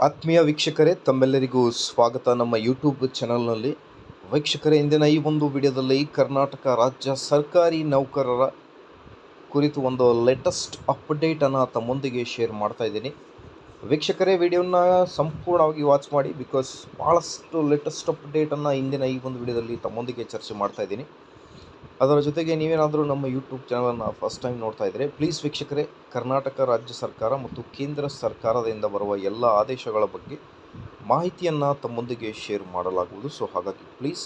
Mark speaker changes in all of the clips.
Speaker 1: ಆತ್ಮೀಯ ವೀಕ್ಷಕರೇ, ತಮ್ಮೆಲ್ಲರಿಗೂ ಸ್ವಾಗತ ನಮ್ಮ ಯೂಟ್ಯೂಬ್ ಚಾನಲ್ನಲ್ಲಿ. ವೀಕ್ಷಕರೇ, ಇಂದಿನ ಈ ಒಂದು ವಿಡಿಯೋದಲ್ಲಿ ಕರ್ನಾಟಕ ರಾಜ್ಯ ಸರ್ಕಾರಿ ನೌಕರರ ಕುರಿತು ಒಂದು ಲೇಟೆಸ್ಟ್ ಅಪ್ಡೇಟನ್ನು ತಮ್ಮೊಂದಿಗೆ ಶೇರ್ ಮಾಡ್ತಾ ಇದ್ದೀನಿ. ವೀಕ್ಷಕರೇ, ವಿಡಿಯೋನ ಸಂಪೂರ್ಣವಾಗಿ ವಾಚ್ ಮಾಡಿ, ಬಿಕಾಸ್ ಭಾಳಷ್ಟು ಲೇಟೆಸ್ಟ್ ಅಪ್ಡೇಟನ್ನು ಇಂದಿನ ಈ ಒಂದು ವಿಡಿಯೋದಲ್ಲಿ ತಮ್ಮೊಂದಿಗೆ ಚರ್ಚೆ ಮಾಡ್ತಾ ಇದ್ದೀನಿ. ಅದರ ಜೊತೆಗೆ ನೀವೇನಾದರೂ ನಮ್ಮ ಯೂಟ್ಯೂಬ್ ಚಾನಲನ್ನು ಫಸ್ಟ್ ಟೈಮ್ ನೋಡ್ತಾ ಇದ್ದರೆ ಪ್ಲೀಸ್ ವೀಕ್ಷಕರೇ, ಕರ್ನಾಟಕ ರಾಜ್ಯ ಸರ್ಕಾರ ಮತ್ತು ಕೇಂದ್ರ ಸರ್ಕಾರದಿಂದ ಬರುವ ಎಲ್ಲ ಆದೇಶಗಳ ಬಗ್ಗೆ ಮಾಹಿತಿಯನ್ನು ತಮ್ಮೊಂದಿಗೆ ಶೇರ್ ಮಾಡಲಾಗುವುದು. ಸೊ ಹಾಗಾಗಿ please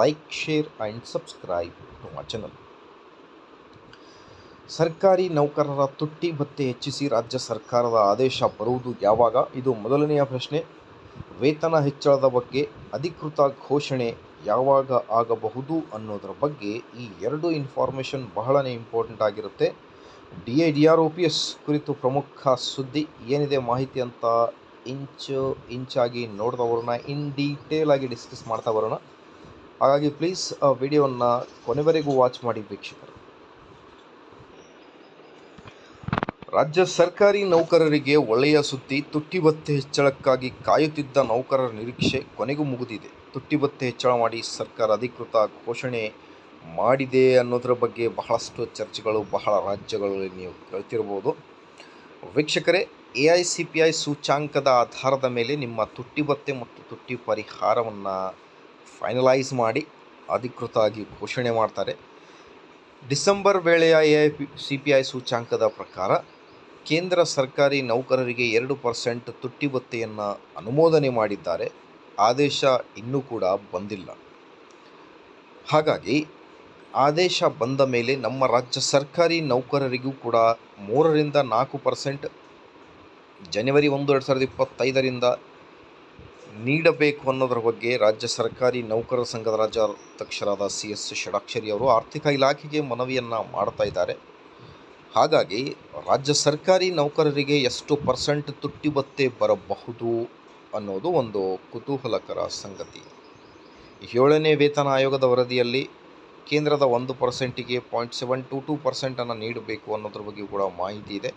Speaker 1: like, share and subscribe to my channel. ಸರ್ಕಾರಿ ನೌಕರರ ತುಟ್ಟಿ ಭತ್ಯೆ ಹೆಚ್ಚಿಸಿ ರಾಜ್ಯ ಸರ್ಕಾರದ ಆದೇಶ ಬರುವುದು ಯಾವಾಗ? ಇದು ಮೊದಲನೆಯ ಪ್ರಶ್ನೆ. ವೇತನ ಹೆಚ್ಚಳದ ಬಗ್ಗೆ ಅಧಿಕೃತ ಘೋಷಣೆ ಯಾವಾಗ ಆಗಬಹುದು ಅನ್ನೋದರ ಬಗ್ಗೆ ಈ ಎರಡು ಇನ್ಫಾರ್ಮೇಷನ್ ಬಹಳನೇ ಇಂಪಾರ್ಟೆಂಟ್ ಆಗಿರುತ್ತೆ. DIDR-OPS ಕುರಿತು ಪ್ರಮುಖ ಸುದ್ದಿ ಏನಿದೆ ಮಾಹಿತಿ ಅಂತ ಇಂಚಾಗಿ ನೋಡ್ತಾ ಬರೋಣ, ಇನ್ ಡೀಟೇಲ್ ಆಗಿ ಡಿಸ್ಕಸ್ ಮಾಡ್ತಾ ಬರೋಣ. ಹಾಗಾಗಿ ಪ್ಲೀಸ್ ವಿಡಿಯೋವನ್ನು ಕೊನೆವರೆಗೂ ವಾಚ್ ಮಾಡಿ ವೀಕ್ಷಕರು. ರಾಜ್ಯ ಸರ್ಕಾರಿ ನೌಕರರಿಗೆ ಒಳ್ಳೆಯ ಸುದ್ದಿ. ತುಟ್ಟಿ ಭತ್ಯೆ ಹೆಚ್ಚಳಕ್ಕಾಗಿ ಕಾಯುತ್ತಿದ್ದ ನೌಕರರ ನಿರೀಕ್ಷೆ ಕೊನೆಗೂ ಮುಗಿದಿದೆ. ತುಟ್ಟಿ ಭತ್ಯೆ ಹೆಚ್ಚಳ ಮಾಡಿ ಸರ್ಕಾರ ಅಧಿಕೃತ ಘೋಷಣೆ ಮಾಡಿದೆ ಅನ್ನೋದರ ಬಗ್ಗೆ ಬಹಳಷ್ಟು ಚರ್ಚೆಗಳು ಬಹಳ ರಾಜ್ಯಗಳಲ್ಲಿ ನೀವು ಕೇಳ್ತಿರ್ಬೋದು. ವೀಕ್ಷಕರೇ, AICPI ಸೂಚ್ಯಾಂಕದ ಆಧಾರದ ಮೇಲೆ ನಿಮ್ಮ ತುಟ್ಟಿ ಭತ್ಯೆ ಮತ್ತು ತುಟ್ಟಿ ಪರಿಹಾರವನ್ನು ಫೈನಲೈಸ್ ಮಾಡಿ ಅಧಿಕೃತ ಆಗಿ ಘೋಷಣೆ ಮಾಡ್ತಾರೆ. ಡಿಸೆಂಬರ್ ವೇಳೆಯ AICPI ಸೂಚ್ಯಾಂಕದ ಪ್ರಕಾರ ಕೇಂದ್ರ ಸರ್ಕಾರಿ ನೌಕರರಿಗೆ 2% ತುಟ್ಟಿ ಭತ್ಯೆಯನ್ನು ಅನುಮೋದನೆ ಮಾಡಿದ್ದಾರೆ. ಆದೇಶ ಇನ್ನೂ ಕೂಡ ಬಂದಿಲ್ಲ. ಹಾಗಾಗಿ ಆದೇಶ ಬಂದ ಮೇಲೆ ನಮ್ಮ ರಾಜ್ಯ ಸರ್ಕಾರಿ ನೌಕರರಿಗೂ ಕೂಡ 3ರಿಂದ 4% ಜನವರಿ 1, 2025ರಿಂದ ನೀಡಬೇಕು ಅನ್ನೋದರ ಬಗ್ಗೆ ರಾಜ್ಯ ಸರ್ಕಾರಿ ನೌಕರರ ಸಂಘದ ರಾಜ್ಯಾಧ್ಯಕ್ಷರಾದ CS ಷಡಾಕ್ಷರಿ ಅವರು ಆರ್ಥಿಕ ಇಲಾಖೆಗೆ ಮನವಿಯನ್ನು ಮಾಡ್ತಾ ಇದ್ದಾರೆ. ಹಾಗಾಗಿ ರಾಜ್ಯ ಸರ್ಕಾರಿ ನೌಕರರಿಗೆ ಎಷ್ಟು % ತುಟ್ಟಿ ಭತ್ಯೆ ಬರಬಹುದು ಅನ್ನೋದು ಒಂದು ಕುತೂಹಲಕರ ಸಂಗತಿ. 7ನೇ ವೇತನ ಆಯೋಗದ ವರದಿಯಲ್ಲಿ ಕೇಂದ್ರದ 1%ಗೆ 0.722% ನೀಡಬೇಕು ಅನ್ನೋದ್ರ ಬಗ್ಗೆ ಕೂಡ ಮಾಹಿತಿ ಇದೆ.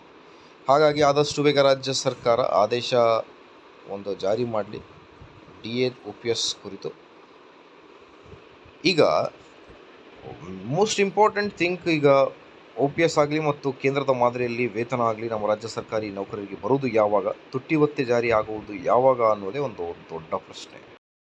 Speaker 1: ಹಾಗಾಗಿ ಆದಷ್ಟು ಬೇಗ ರಾಜ್ಯ ಸರ್ಕಾರ ಆದೇಶ ಜಾರಿ ಮಾಡಲಿ DIDR-OPS ಕುರಿತು. ಈಗ ಮೋಸ್ಟ್ ಇಂಪಾರ್ಟೆಂಟ್ ಥಿಂಗ್, ಈಗ OPS ಆಗಲಿ ಮತ್ತು ಕೇಂದ್ರದ ಮಾದರಿಯಲ್ಲಿ ವೇತನ ಆಗಲಿ ನಮ್ಮ ರಾಜ್ಯ ಸರ್ಕಾರಿ ನೌಕರರಿಗೆ ಬರುವುದು ಯಾವಾಗ, ತುಟ್ಟಿ ಭತ್ಯೆ ಜಾರಿ ಆಗುವುದು ಯಾವಾಗ ಅನ್ನೋದೇ ಒಂದು ದೊಡ್ಡ ಪ್ರಶ್ನೆ.